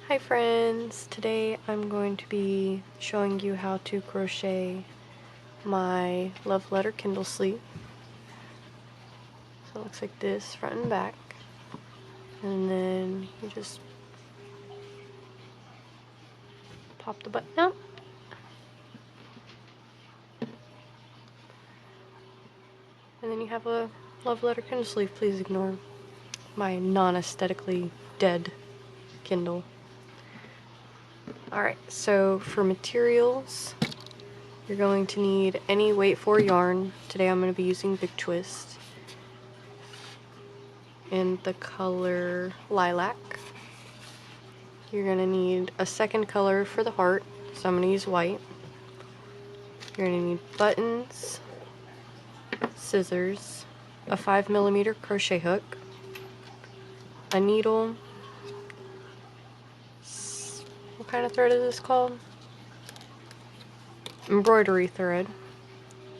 Hi friends! Today I'm going to be showing you how to crochet my love letter Kindle sleeve. So it looks like this, front and back. And then you just pop the button out. And then you have a love letter Kindle sleeve. Please ignore my non-aesthetically dead Kindle. Alright, so for materials, you're going to need any weight 4 yarn. Today I'm going to be using Big Twist in the color Lilac. You're going to need a second color for the heart, so I'm going to use white. You're going to need buttons, scissors, a 5mm crochet hook, a needle. What kind of thread is this called? Embroidery thread.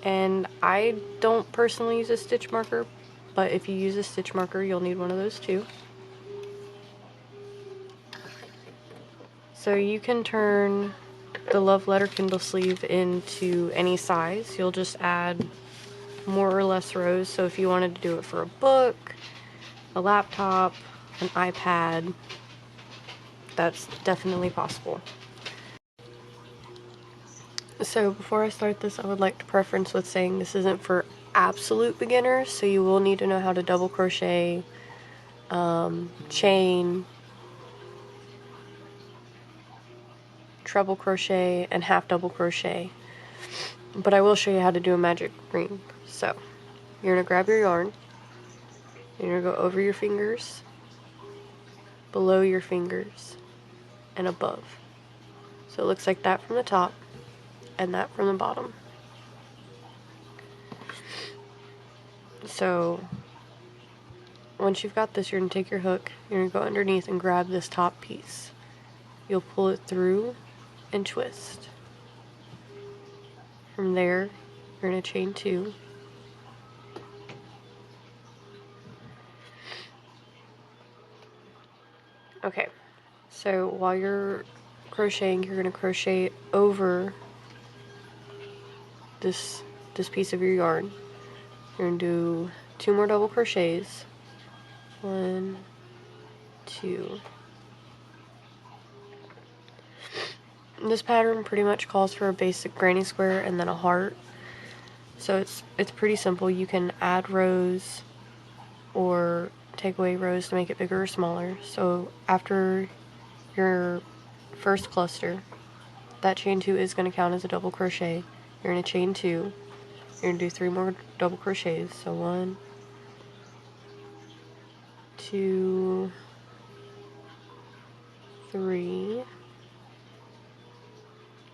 And I don't personally use a stitch marker, but if you use a stitch marker, you'll need one of those too. So you can turn the love letter Kindle sleeve into any size. You'll just add more or less rows. So if you wanted to do it for a book, a laptop, an iPad, that's definitely possible. So before I start this, I would like to preference with saying this isn't for absolute beginners, so you will need to know how to double crochet, chain, treble crochet, and half double crochet. But I will show you how to do a magic ring. So you're going to grab your yarn, you're going to go over your fingers, below your fingers, and above. So it looks like that from the top and that from the bottom. So once you've got this, you're going to take your hook, you're going to go underneath and grab this top piece. You'll pull it through and twist. From there, you're going to chain 2. Okay, so while you're crocheting, you're going to crochet over this piece of your yarn. You're going to do 2 more double crochets. 1, 2. This pattern pretty much calls for a basic granny square and then a heart. So it's pretty simple. You can add rows or take away rows to make it bigger or smaller. So after your first cluster, that chain 2 is going to count as a double crochet. You're going to chain 2. You're going to do 3 more double crochets. So 1, 2, 3.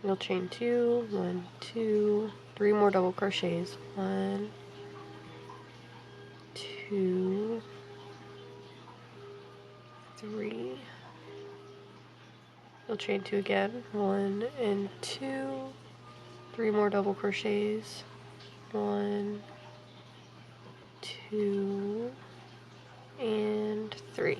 You'll chain 2, 1, 2, 3 more double crochets. 1, 2, 3. You'll chain 2 again. 1 and 2. 3 more double crochets. 1, 2, and 3.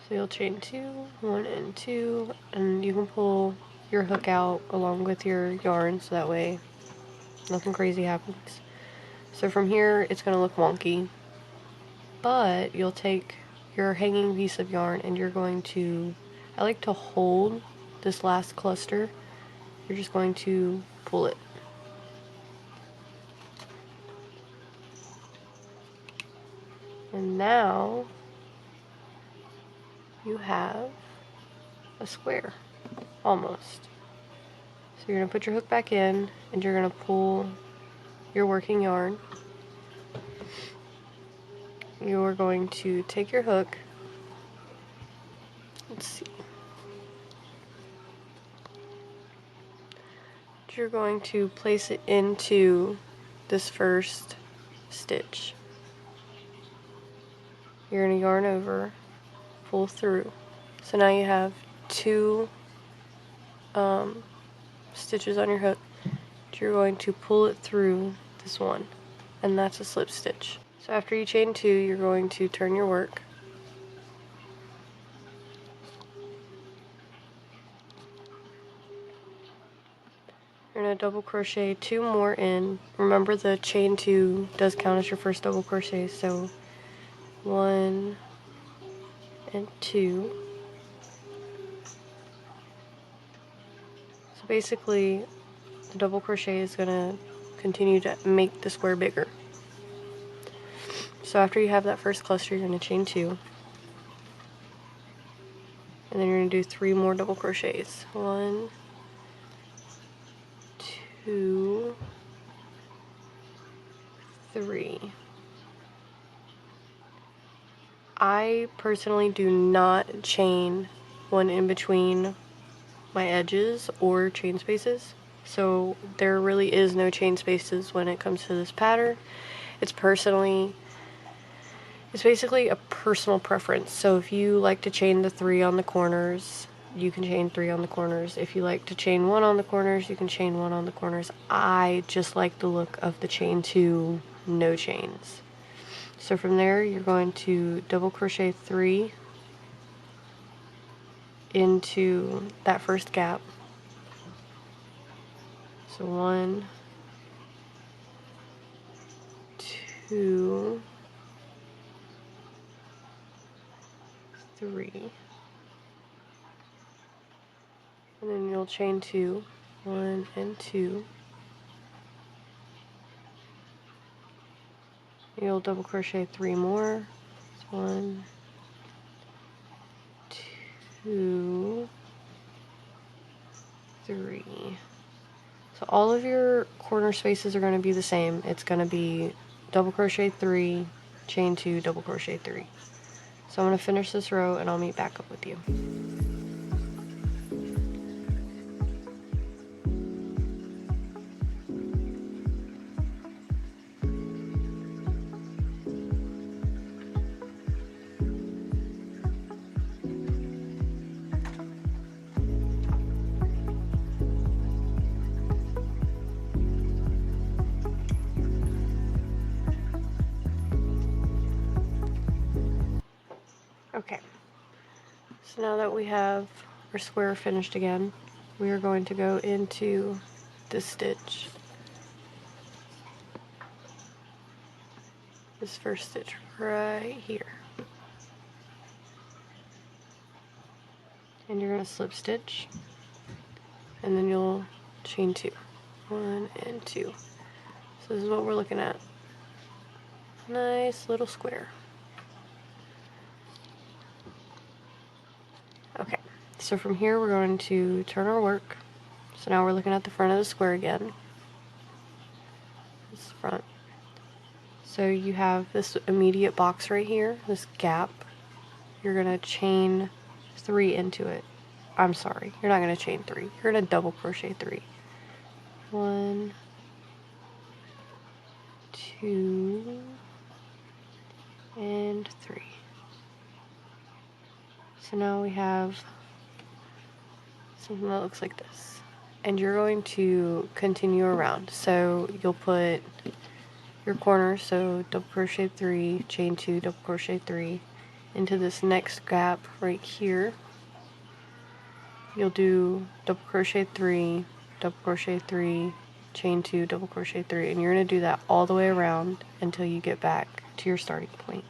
So you'll chain 2, 1 and 2, and you can pull your hook out along with your yarn so that way nothing crazy happens. So from here it's going to look wonky, but you'll take your hanging piece of yarn and you're going to, I like to hold this last cluster, you're just going to pull it. And now you have a square, almost. So you're going to put your hook back in and you're going to pull your working yarn. You're going to take your hook, let's see, you're going to place it into this first stitch. You're going to yarn over, pull through. So now you have 2 stitches on your hook. You're going to pull it through this one, and that's a slip stitch. So after you chain 2, you're going to turn your work, going to double crochet 2 more in. Remember, the chain 2 does count as your first double crochet, so 1 and 2. So basically, the double crochet is going to continue to make the square bigger. So after you have that first cluster, you're going to chain 2. And then you're going to do 3 more double crochets. 1, 2, 3. I personally do not chain one in between my edges or chain spaces. So there really is no chain spaces when it comes to this pattern. It's basically a personal preference. So if you like to chain the 3 on the corners, you can chain 3 on the corners. If you like to chain 1 on the corners, you can chain 1 on the corners. I just like the look of the chain 2, no chains. So from there, you're going to double crochet 3 into that first gap. So 1, 2, 3, and then you'll chain 2, 1 and 2. You'll double crochet 3 more. So 1, 2, 3. So all of your corner spaces are going to be the same. It's going to be double crochet 3, chain 2, double crochet 3. So I'm going to finish this row and I'll meet back up with you. Okay, so now that we have our square finished again, we are going to go into this stitch, this first stitch right here, and you're going to slip stitch, and then you'll chain 2, 1 and 2. So this is what we're looking at. Nice little square. Okay, so from here we're going to turn our work. So now we're looking at the front of the square again. This front. So you have this immediate box right here, this gap. You're going to chain 3 into it. I'm sorry, you're not going to chain 3. You're going to double crochet 3. 1, 2, and 3. So now we have something that looks like this. And you're going to continue around. So you'll put your corner, so double crochet 3, chain 2, double crochet 3, into this next gap right here. You'll do double crochet 3, double crochet 3, chain 2, double crochet 3, and you're going to do that all the way around until you get back to your starting point.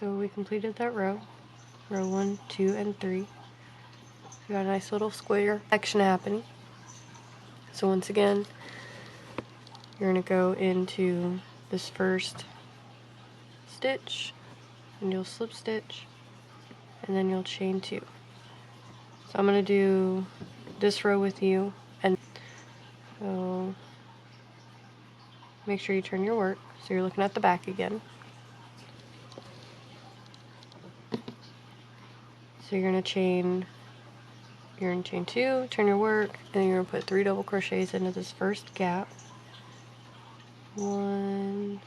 So we completed that row 1, 2, and 3. We got a nice little square section happening. So once again, you're going to go into this first stitch, and you'll slip stitch, and then you'll chain 2. So I'm going to do this row with you, and so make sure you turn your work so you're looking at the back again. So you're going to chain 2, turn your work, and then you're going to put 3 double crochets into this first gap. 1,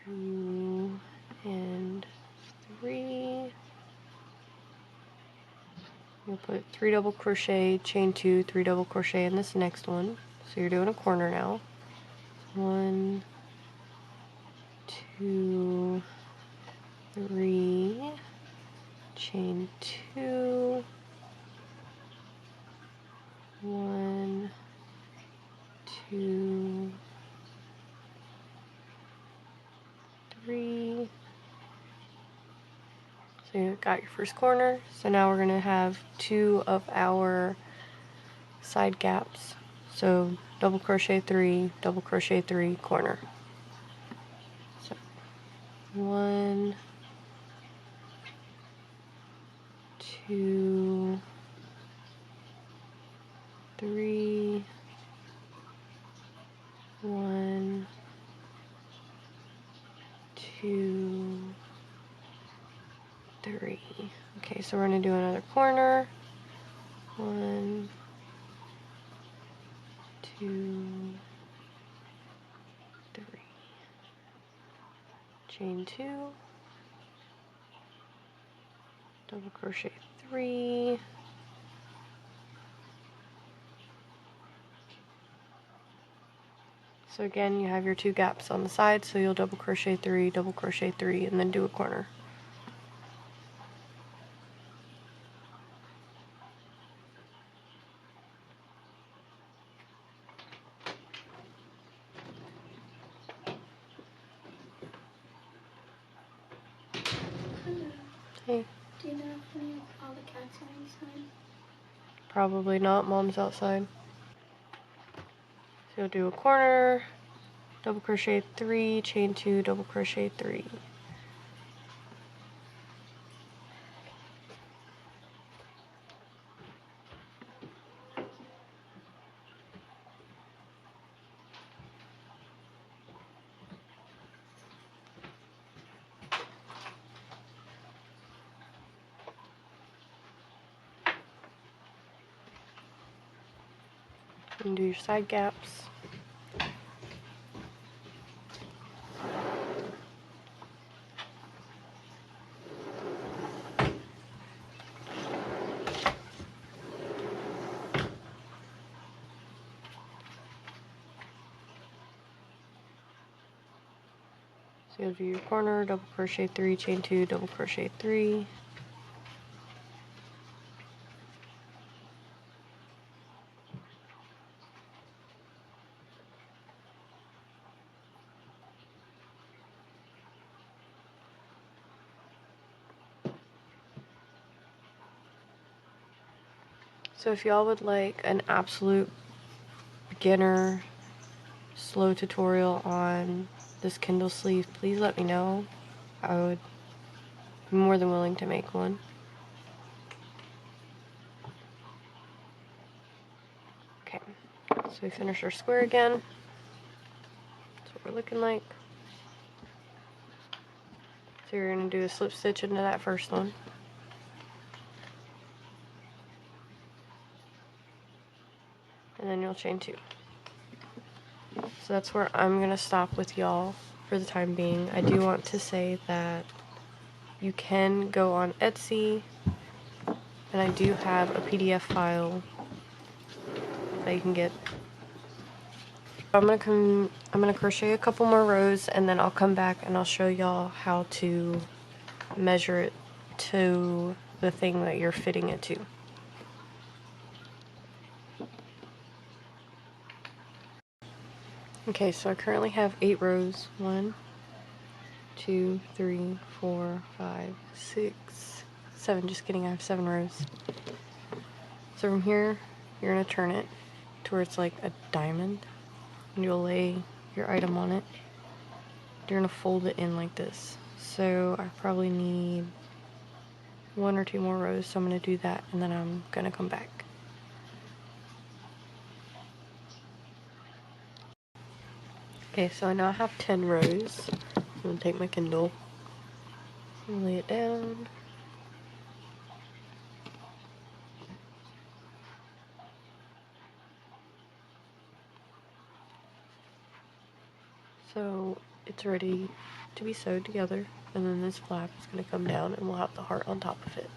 2, and 3. You'll put 3 double crochet, chain 2, 3 double crochet in this next one. So you're doing a corner now. 1, 2, 3, chain 2, 1, 2, 3. So you got your first corner. So now we're going to have 2 of our side gaps. So double crochet 3, double crochet 3, corner. So 1, 2, 3, 1, 2, 3. Okay, so we're going to do another corner. 1, 2, 3. Chain 2, double crochet 3, so again you have your 2 gaps on the side, so you'll double crochet 3, double crochet 3, and then do a corner. Hey. Do you know if any of all the cats are inside? Probably not, Mom's outside. So you'll do a corner, double crochet 3, chain 2, double crochet 3. And do your side gaps. So you'll do your corner, double crochet 3, chain 2, double crochet 3. So if y'all would like an absolute beginner slow tutorial on this Kindle sleeve, please let me know. I would be more than willing to make one. Okay, so we finished our square again. That's what we're looking like. So you're going to do a slip stitch into that first one. And then you'll chain 2. So that's where I'm going to stop with y'all for the time being. I do want to say that you can go on Etsy, and I do have a PDF file that you can get. I'm gonna crochet a couple more rows, and then I'll come back and I'll show y'all how to measure it to the thing that you're fitting it to. Okay, so I currently have 8 rows. 1, 2, 3, 4, 5, 6, 7. Just kidding, I have 7 rows. So from here, you're going to turn it to where it's like a diamond, and you'll lay your item on it. You're going to fold it in like this. So I probably need 1 or 2 more rows, so I'm going to do that, and then I'm going to come back. Okay, so I now have 10 rows. I'm going to take my Kindle and lay it down. So it's ready to be sewed together, and then this flap is going to come down and we'll have the heart on top of it.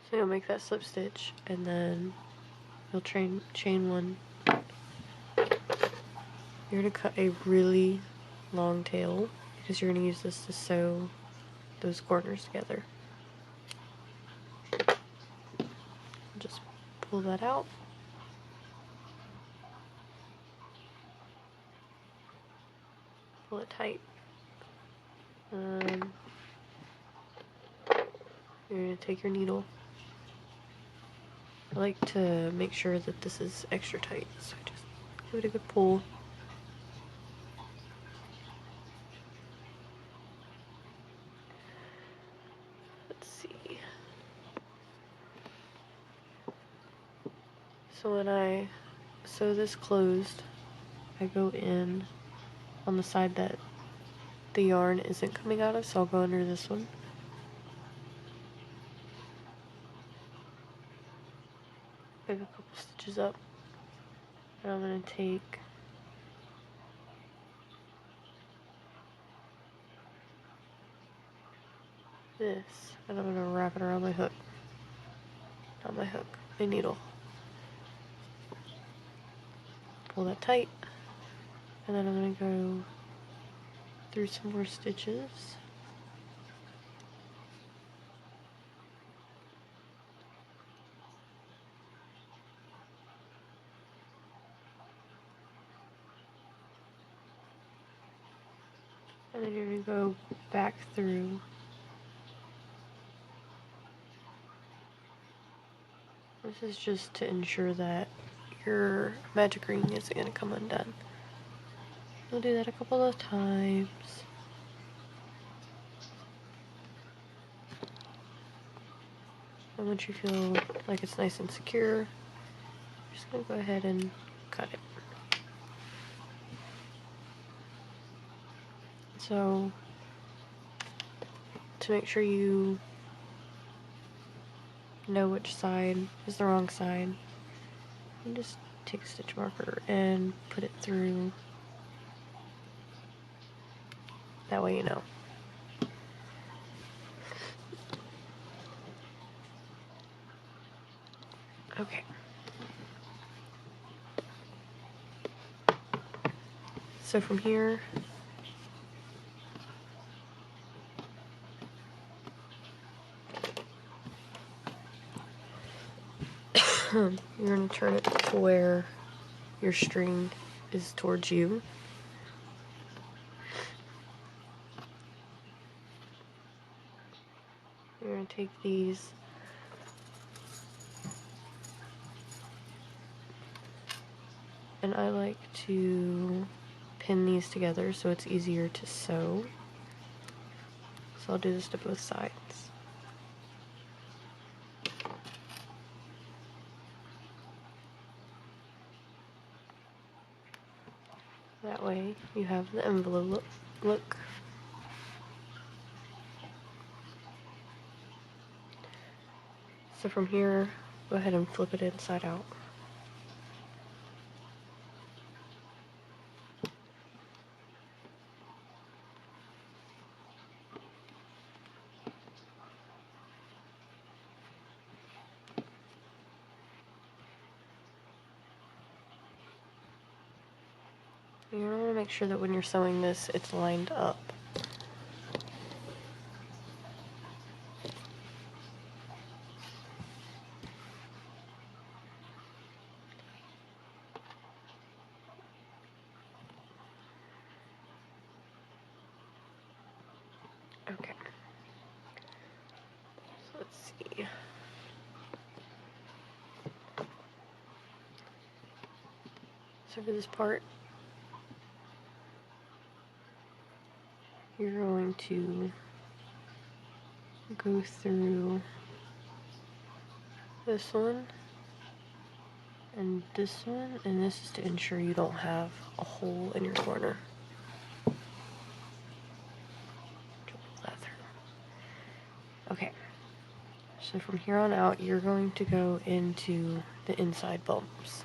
So you'll make that slip stitch, and then you'll chain 1. You're going to cut a really long tail because you're going to use this to sew those corners together. Just pull that out. Pull it tight. You're going to take your needle. I like to make sure that this is extra tight, so just give it a good pull. Let's see. So when I sew this closed, I go in on the side that the yarn isn't coming out of, so I'll go under this one. Pick a couple stitches up, and I'm going to take this and I'm going to wrap it around my hook. Not my hook, my needle. Pull that tight, and then I'm going to go through some more stitches. And then you're going to go back through. This is just to ensure that your magic ring isn't going to come undone. You'll do that a couple of times. And once you feel like it's nice and secure, you're just going to go ahead and cut it. So, to make sure you know which side is the wrong side, you just take a stitch marker and put it through. That way you know. Okay. So from here, you're going to turn it to where your string is towards you. You're going to take these and I like to pin these together so it's easier to sew. So I'll do this to both sides. That way you have the envelope look. So from here, go ahead and flip it inside out. You're going to want to make sure that when you're sewing this, it's lined up. Okay. So let's see. So for this part, you're going to go through this one and this one, and this is to ensure you don't have a hole in your corner. Pull that through. Okay, so from here on out, you're going to go into the inside bumps.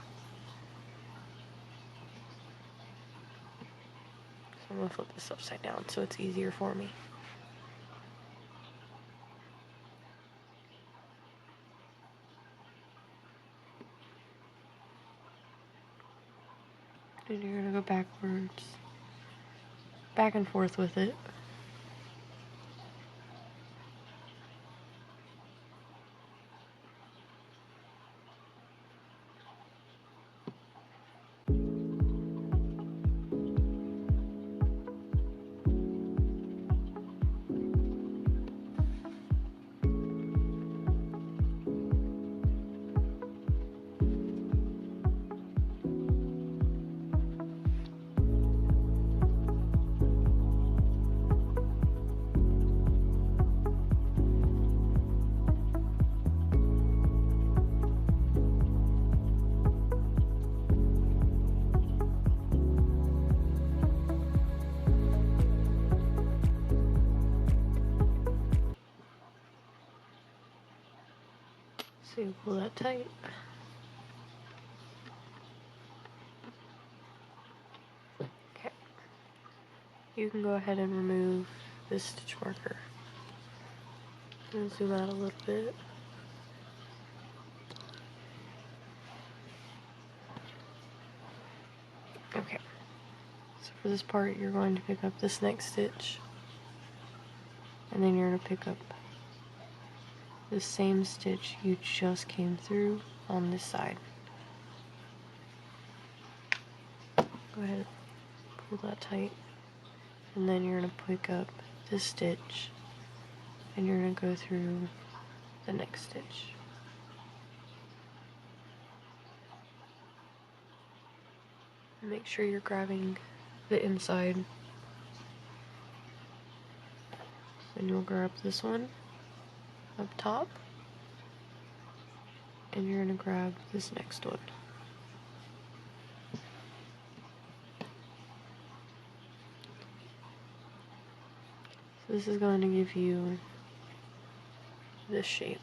So I'm going to flip this upside down so it's easier for me. And you're going to go backwards, back and forth with it. So you pull that tight. Okay. You can go ahead and remove this stitch marker. I'm going to zoom out a little bit. Okay. So for this part, you're going to pick up this next stitch. And then you're going to pick up the same stitch you just came through on this side. Go ahead and pull that tight. And then you're going to pick up this stitch and you're going to go through the next stitch. Make sure you're grabbing the inside. Then you'll grab this one up top and you're going to grab this next one. So this is going to give you this shape.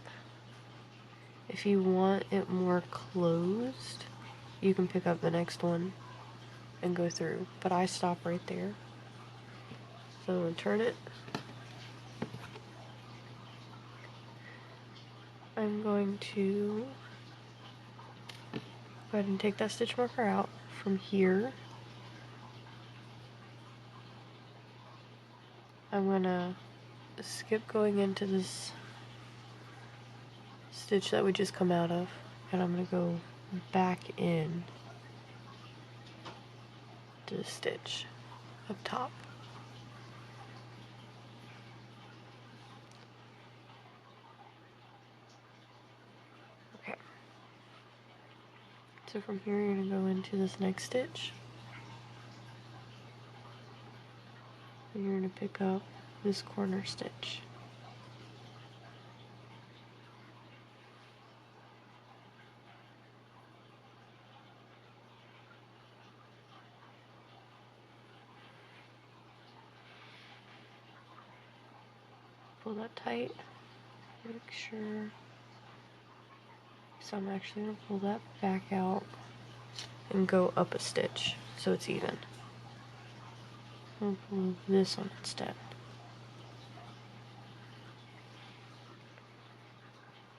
If you want it more closed, you can pick up the next one and go through, but I stop right there. So I'm going to turn it. I'm going to go ahead and take that stitch marker out from here. I'm going to skip going into this stitch that we just come out of, and I'm going to go back in to the stitch up top. Okay. So from here you're going to go into this next stitch. And you're going to pick up this corner stitch. Pull that tight. Make sure. So I'm actually going to pull that back out and go up a stitch so it's even. I'll pull this one instead.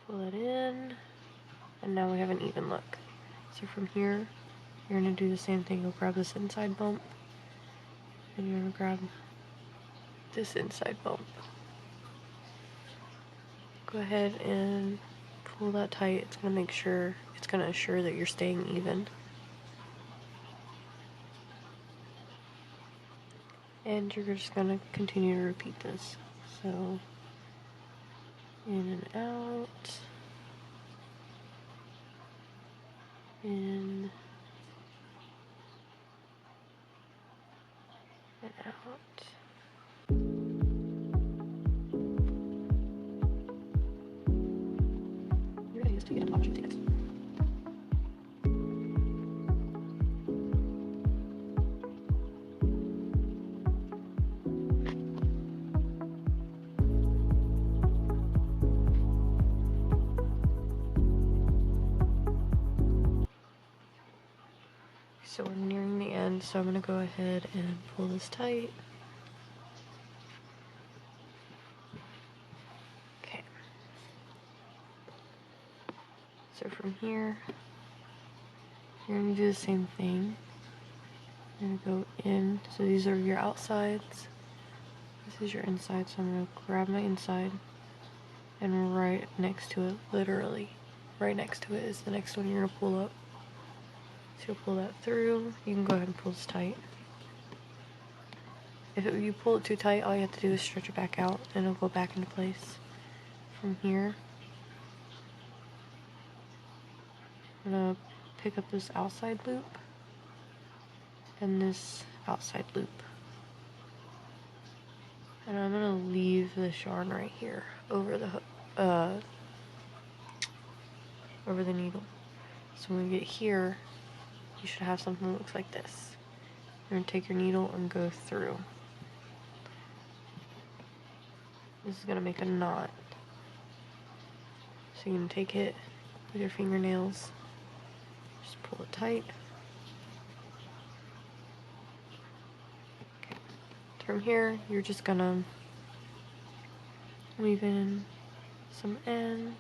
Pull it in, and now we have an even look. So from here, you're going to do the same thing. You'll grab this inside bump, and you're going to grab this inside bump. Go ahead and pull that tight. It's going to assure that you're staying even. And you're just going to continue to repeat this. So, in and out, in and out. Your idea is to get into option tickets. So we're nearing the end, so I'm going to go ahead and pull this tight. Okay. So from here, you're going to do the same thing. You're going to go in, so these are your outsides. This is your inside, so I'm going to grab my inside, and right next to it, literally, right next to it is the next one you're going to pull up. So you'll pull that through. You can go ahead and pull this tight. If you pull it too tight, all you have to do is stretch it back out and it'll go back into place. From here, I'm going to pick up this outside loop and this outside loop. And I'm going to leave this yarn right here over the needle. So when we get here, you should have something that looks like this. You're going to take your needle and go through. This is going to make a knot. So you can take it with your fingernails, just pull it tight. Okay. From here, you're just going to weave in some end.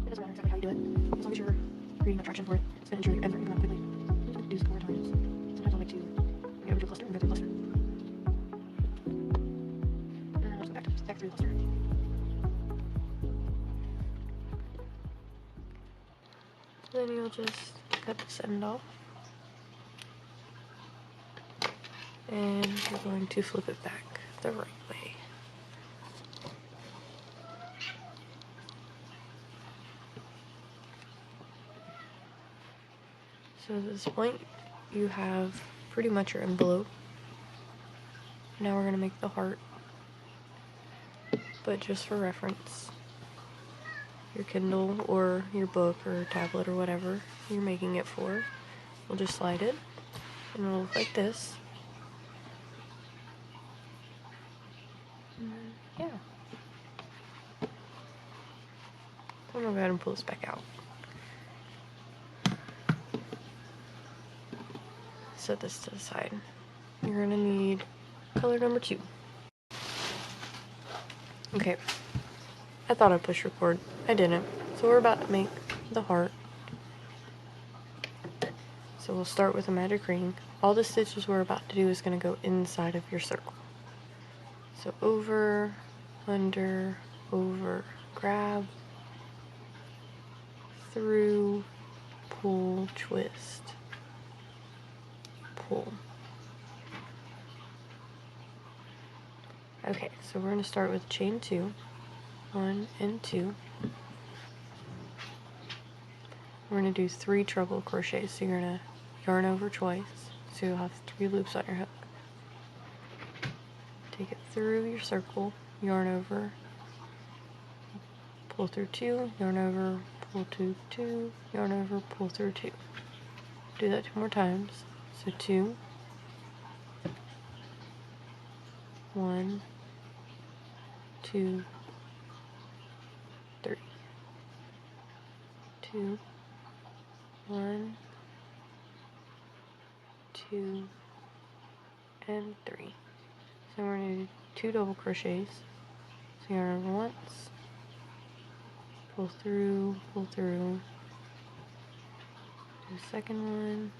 It doesn't matter exactly how you do it, as long as you're creating a traction for it. It's going to ensure your end right quickly. I'm just going to do this more times. Sometimes I like to go to a cluster and go through a cluster. And then I'll just go back through the cluster. Then you'll just cut this end off. And you're going to flip it back the right way. So at this point, you have pretty much your envelope. Now we're going to make the heart. But just for reference, your Kindle or your book or tablet or whatever you're making it for, we'll just slide it and it'll look like this. Yeah. So I'm going to go ahead and pull this back out. Set this to the side. You're going to need color number 2. Okay. I thought I'd push record. I didn't. So we're about to make the heart. So we'll start with a magic ring. All the stitches we're about to do is going to go inside of your circle. So over, under, over, grab, through, pull, twist, pull. Okay, so we're going to start with chain 2, 1 and 2. We're going to do 3 treble crochets. So you're going to yarn over twice, so you'll have 3 loops on your hook. Take it through your circle, yarn over, pull through 2, yarn over, pull through 2, yarn over, pull through 2. Do that 2 more times. So 2, 1, 2, 3, 2, 1, 2, and 3. So we're going to do 2 double crochets. So yarn over once, pull through, pull through. Do the second one.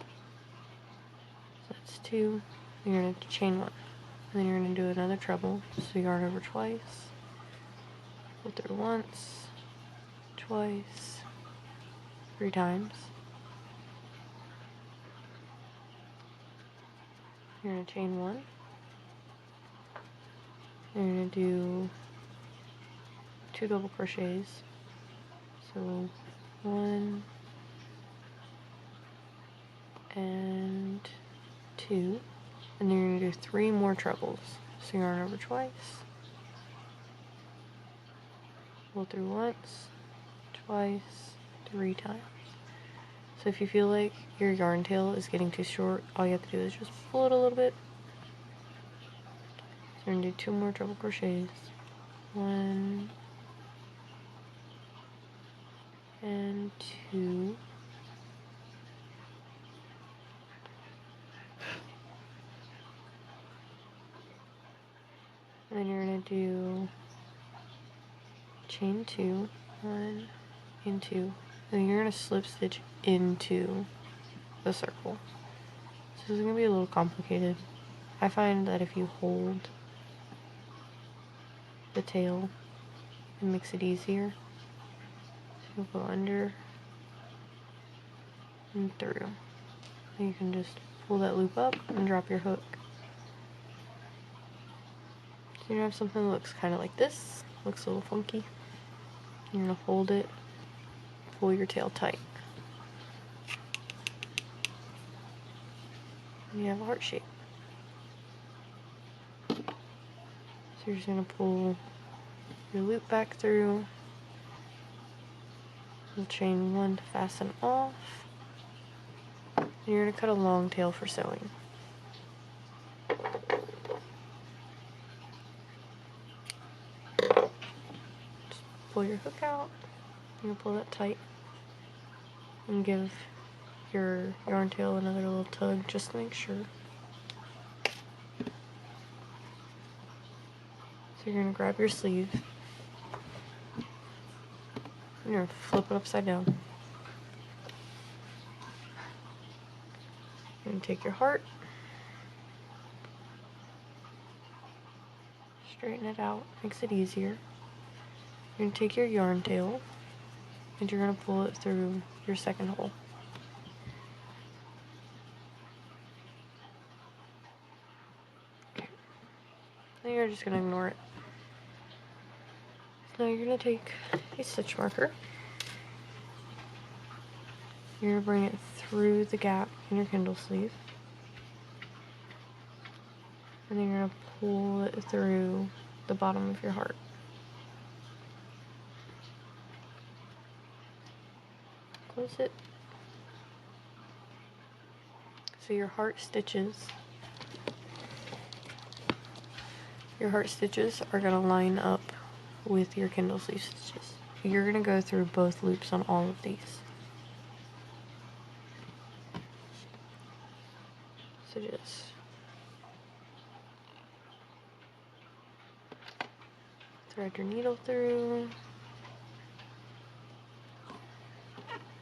So that's 2. Then you're going to chain 1. And then you're going to do another treble. So yarn over twice. Pull through once, twice, 3 times. You're going to chain 1. You're going to do 2 double crochets. So 1 and 2. And then you're going to do 3 more trebles. So yarn over twice. Pull through once, twice, 3 times. So if you feel like your yarn tail is getting too short, all you have to do is just pull it a little bit. So we're going to do 2 more double crochets. 1 and 2. And then you're going to do chain 2, 1 and 2. And then you're going to slip stitch into the circle. So this is going to be a little complicated. I find that if you hold the tail, it makes it easier. So you'll go under and through. And you can just pull that loop up and drop your hook. So you're going to have something that looks kind of like this. Looks a little funky. You're going to hold it, pull your tail tight. And you have a heart shape. So you're just going to pull your loop back through. You'll chain 1 to fasten off. And you're going to cut a long tail for sewing. Just pull your hook out. You're going to pull that tight. And give your yarn tail another little tug just to make sure. So you're going to grab your sleeve. And you're going to flip it upside down. You're going to take your heart. Straighten it out. Makes it easier. You're going to take your yarn tail. And you're going to pull it through your second hole. Okay. Then you're just going to ignore it. Now you're going to take a stitch marker. You're going to bring it through the gap in your Kindle sleeve. And then you're going to pull it through the bottom of your heart. Close it. So your heart stitches are going to line up with your Kindle sleeve stitches. You're going to go through both loops on all of these. So just thread your needle through.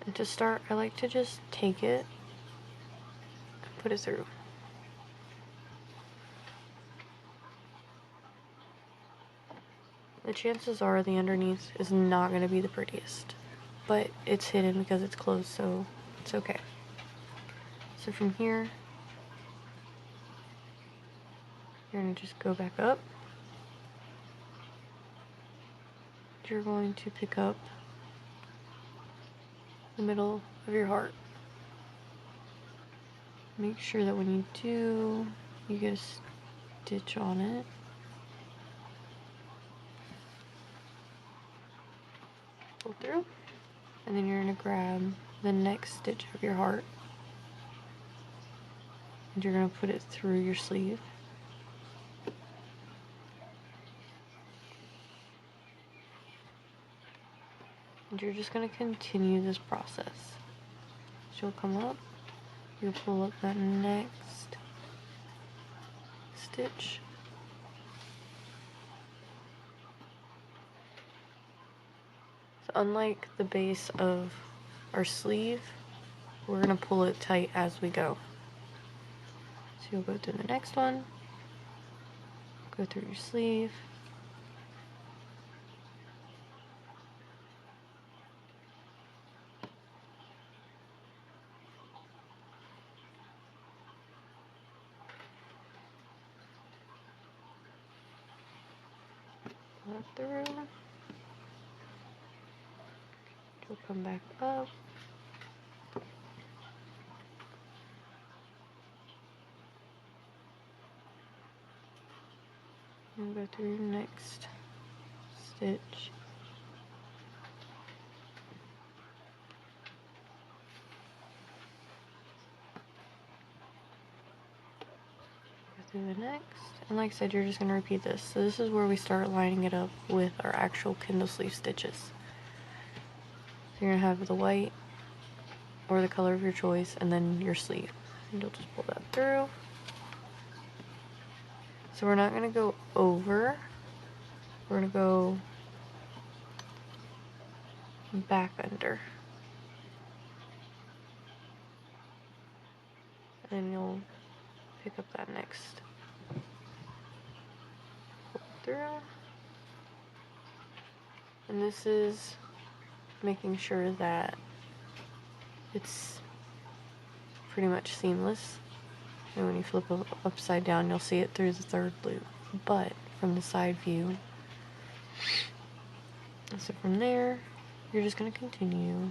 And to start, I like to just take it and put it through. The chances are the underneath is not going to be the prettiest, but it's hidden because it's closed, so it's okay. So from here, you're going to just go back up. You're going to pick up the middle of your heart. Make sure that when you do, you get a stitch on it. Pull through, and then you're going to grab the next stitch of your heart, and you're going to put it through your sleeve. And you're just going to continue this process. So you'll come up, you'll pull up that next stitch. unlike the base of our sleeve, we're going to pull it tight as we go. So you'll go through the next one, go through your sleeve, pull it through, you'll come back up, and go through your next stitch. Go through the next, and like I said, you're just going to repeat this. So this is where we start lining it up with our actual Kindle sleeve stitches. So you're going to have the white or the color of your choice, and then your sleeve. And you'll just pull that through. So we're not going to go over, we're going to go back under. And you'll pick up that next. Pull it through. And this is making sure that it's pretty much seamless. And when you flip it upside down, you'll see it through the third loop. But from the side view, so from there, you're just going to continue.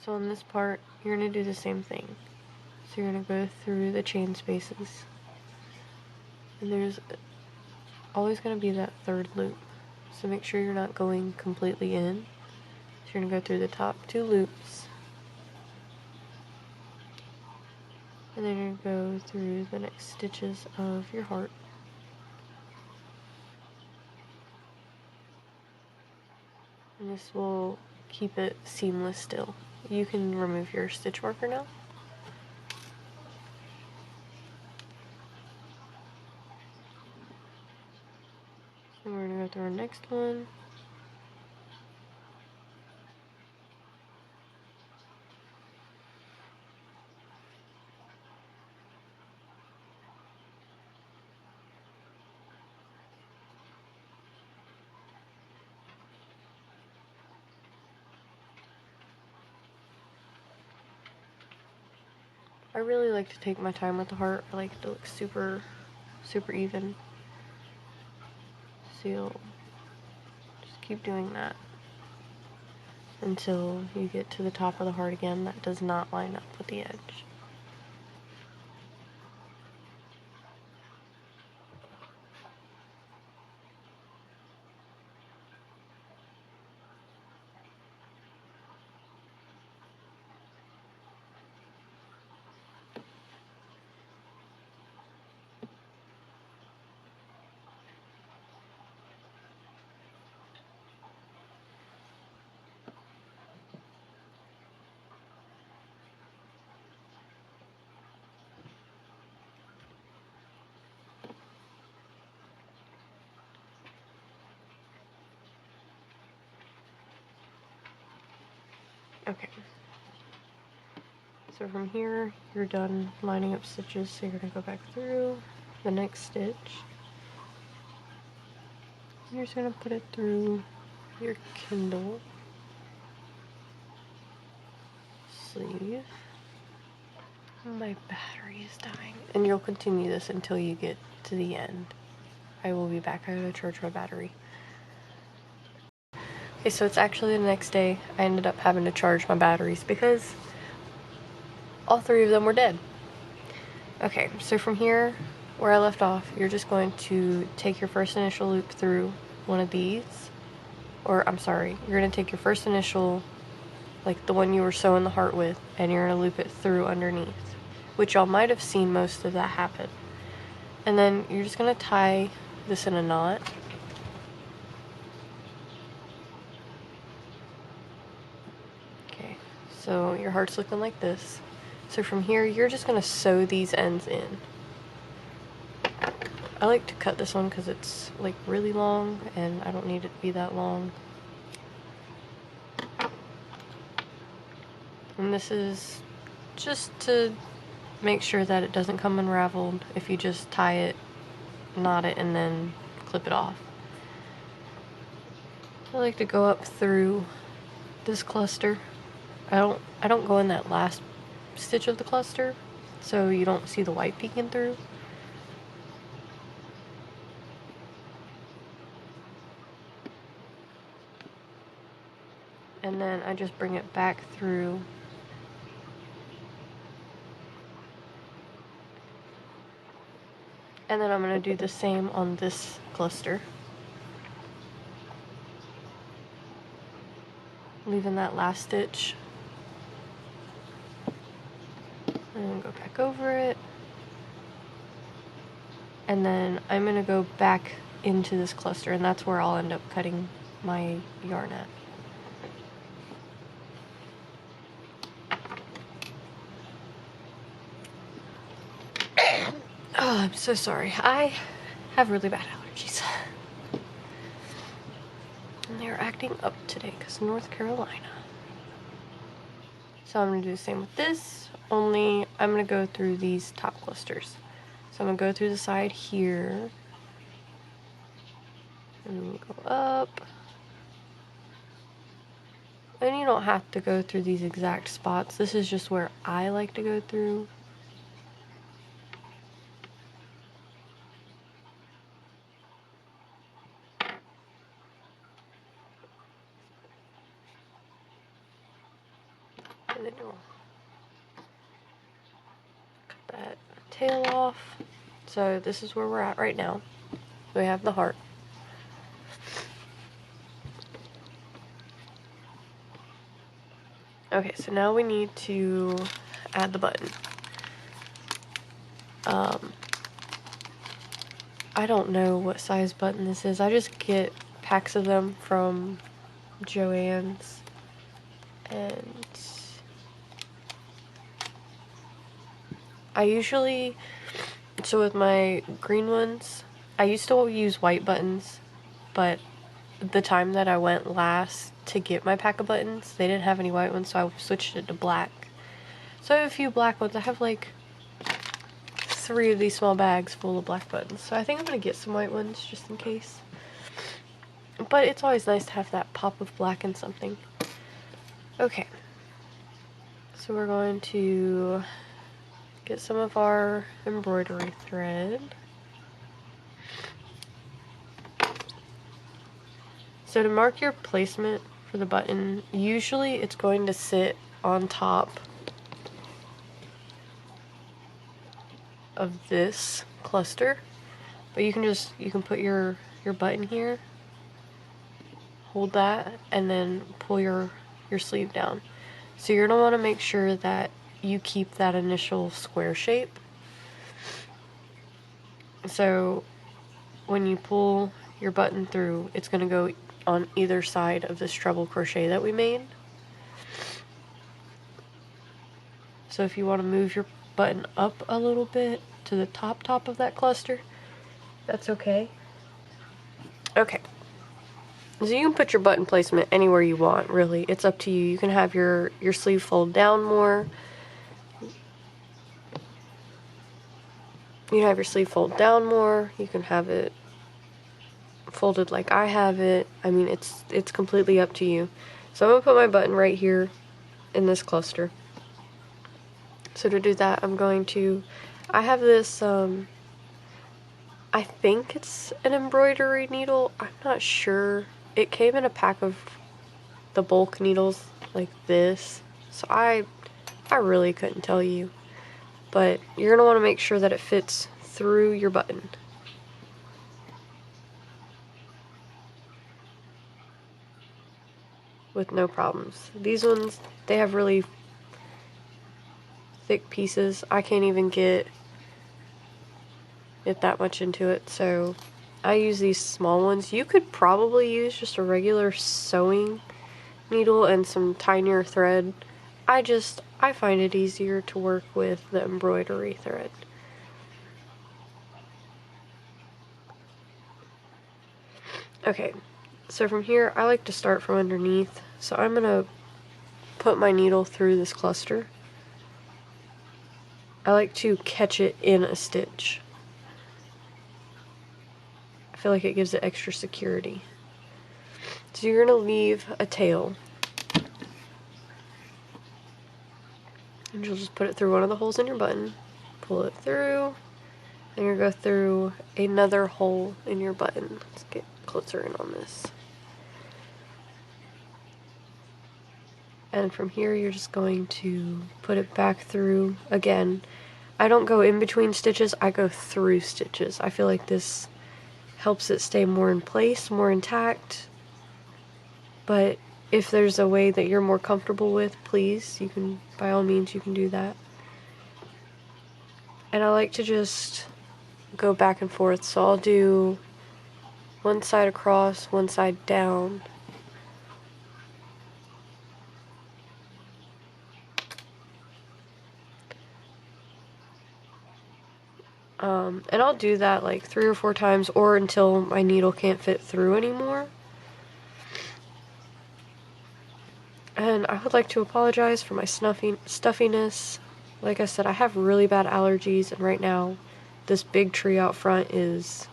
So on this part, you're going to do the same thing. So you're going to go through the chain spaces. And there's always going to be that third loop. So make sure you're not going completely in. So you're going to go through the top 2 loops. And then you're going to go through the next stitches of your heart. And this will keep it seamless still. You can remove your stitch marker now. And we're going to go through our next one. I really like to take my time with the heart. I like it to look super, super even. So you'll just keep doing that until you get to the top of the heart again. That does not line up with the edge. Okay. So from here, you're done lining up stitches, so you're going to go back through the next stitch. You're just going to put it through your Kindle sleeve. My battery is dying. And you'll continue this until you get to the end. I will be back. I gotta charge my battery. Okay, so it's actually the next day. I ended up having to charge my batteries because all 3 of them were dead. Okay, so from here, where I left off, you're just going to take your first initial loop through one of these. Or, I'm sorry, you're going to take your first initial, like the one you were sewing the heart with, and you're going to loop it through underneath. Which y'all might have seen most of that happen. And then you're just going to tie this in a knot. Okay, so your heart's looking like this. So from here, you're just gonna sew these ends in. I like to cut this one because it's like really long and I don't need it to be that long. And this is just to make sure that it doesn't come unraveled if you just tie it, knot it, and then clip it off. I like to go up through this cluster. I don't go in that last stitch of the cluster, so you don't see the white peeking through. And then I just bring it back through. And then I'm going to do the same on this cluster. Leaving that last stitch. And then go back over it. And then I'm going to go back into this cluster, and that's where I'll end up cutting my yarn at. Oh, I'm so sorry. I have really bad allergies. And they're acting up today because North Carolina. So I'm going to do the same with this, only I'm going to go through these top clusters. So I'm going to go through the side here. And go up. And you don't have to go through these exact spots. This is just where I like to go through. And then you'll cut that tail off. So this is where we're at right now. We have the heart. Okay, so now we need to add the button. I don't know what size button this is. I just get packs of them from Joann's, and I usually, so with my green ones, I used to use white buttons, but the time that I went last to get my pack of buttons, they didn't have any white ones, so I switched it to black. So I have a few black ones. I have like 3 of these small bags full of black buttons, so I think I'm gonna get some white ones just in case. But it's always nice to have that pop of black in something. Okay, so we're going to get some of our embroidery thread. So to mark your placement for the button, usually it's going to sit on top of this cluster, but you can put your button here, hold that, and then pull your sleeve down. So you're gonna want to make sure that you keep that initial square shape. So when you pull your button through, it's gonna go on either side of this treble crochet that we made. So if you want to move your button up a little bit to the top of that cluster, that's okay. Okay, so you can put your button placement anywhere you want, really. It's up to you. You can have your sleeve fold down more. You can have your sleeve fold down more. You can have it folded like I have it. I mean, it's completely up to you. So I'm gonna put my button right here in this cluster. So to do that, I'm going to, I have this, I think it's an embroidery needle. I'm not sure. It came in a pack of the bulk needles like this. So I really couldn't tell you. But you're gonna want to make sure that it fits through your button. With no problems. These ones, they have really thick pieces. I can't even get that much into it, so I use these small ones. You could probably use just a regular sewing needle and some tinier thread. I I find it easier to work with the embroidery thread. Okay, so from here I like to start from underneath, so I'm gonna put my needle through this cluster. I like to catch it in a stitch. I feel like it gives it extra security. So you're gonna leave a tail, and you'll just put it through one of the holes in your button, pull it through, and you're gonna go through another hole in your button. Let's get closer in on this. And from here you're just going to put it back through again. I don't go in between stitches, I go through stitches. I feel like this helps it stay more in place, more intact. But if there's a way that you're more comfortable with, please, you can, by all means, you can do that. And I like to just go back and forth, so I'll do one side across, one side down. And I'll do that like 3 or 4 times, or until my needle can't fit through anymore. And I would like to apologize for my stuffiness. Like I said, I have really bad allergies, and right now this big tree out front is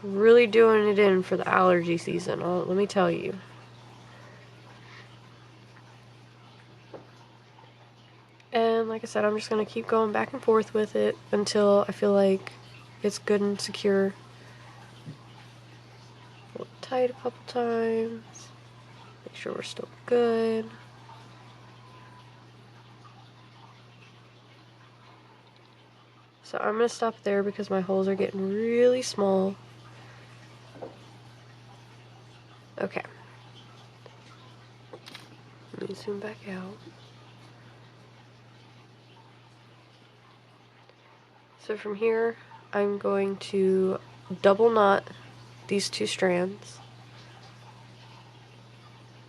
really doing it in for the allergy season, let me tell you. And like I said, I'm just going to keep going back and forth with it until I feel like it's good and secure. Pull it tight a couple times. Make sure we're still good. So I'm going to stop there because my holes are getting really small. Okay. Let me zoom back out. So from here, I'm going to double knot these 2 strands.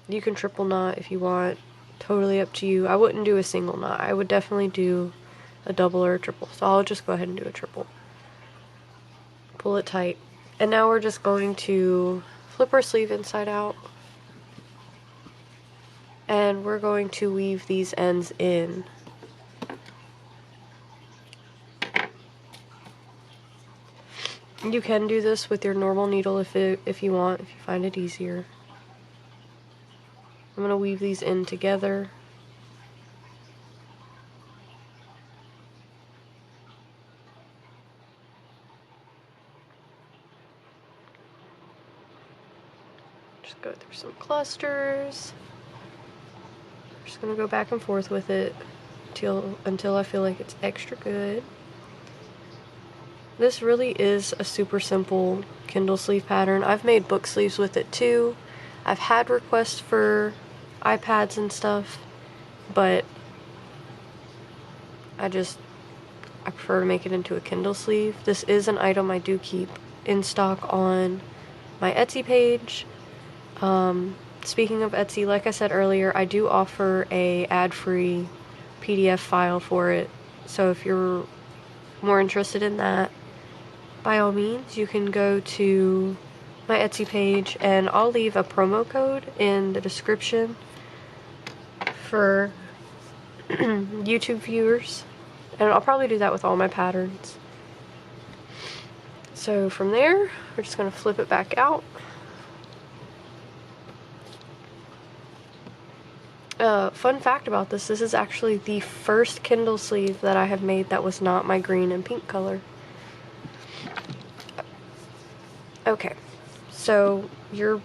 You can triple knot if you want, totally up to you. I wouldn't do a single knot. I would definitely do a double or a triple. So I'll just go ahead and do a triple. Pull it tight. And now we're just going to flip our sleeve inside out. And we're going to weave these ends in. You can do this with your normal needle if you want, if you find it easier. I'm going to weave these in together. Just go through some clusters. I'm just going to go back and forth with it until I feel like it's extra good. This really is a super simple Kindle sleeve pattern. I've made book sleeves with it too. I've had requests for iPads and stuff, but I prefer to make it into a Kindle sleeve. This is an item I do keep in stock on my Etsy page. Speaking of Etsy, like I said earlier, I do offer a ad-free PDF file for it. So if you're more interested in that, by all means, you can go to my Etsy page, and I'll leave a promo code in the description for YouTube viewers, and I'll probably do that with all my patterns. So from there, we're just going to flip it back out. Fun fact about this is actually the first Kindle sleeve that I have made that was not my green and pink color. Okay, so you're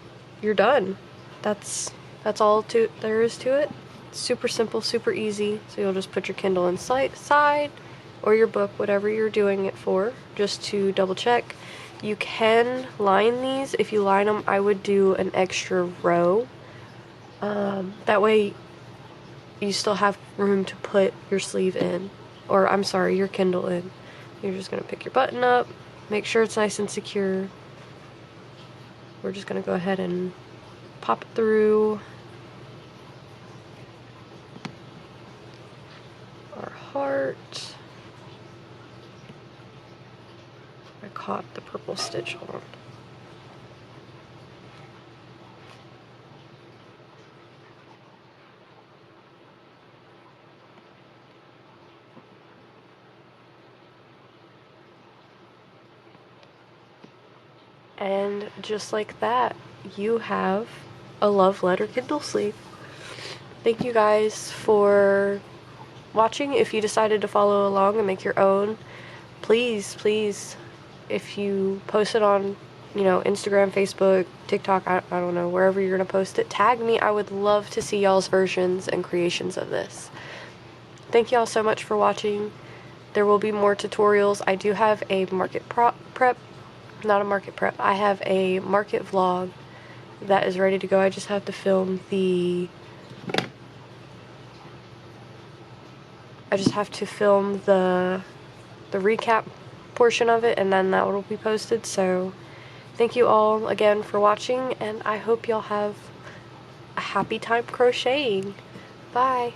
done. That's all there is to it. Super simple, super easy. So you'll just put your Kindle inside, or your book, whatever you're doing it for, just to double check. You can line these. If you line them, I would do an extra row. That way you still have room to put your sleeve in, or I'm sorry, your Kindle in. You're just gonna pick your button up, make sure it's nice and secure. We're just gonna go ahead and pop it through. heart. I caught the purple stitch on. And just like that, you have a love letter Kindle sleeve. Thank you guys for watching. If you decided to follow along and make your own, please, if you post it on, Instagram, Facebook, TikTok, I don't know, wherever you're gonna post it, tag me. I would love to see y'all's versions and creations of this. Thank y'all so much for watching. There will be more tutorials. I do have a market prep, not a market prep. I have a market vlog that is ready to go. I just have to film the recap portion of it, and then that will be posted. So thank you all again for watching, and I hope y'all have a happy time crocheting. Bye.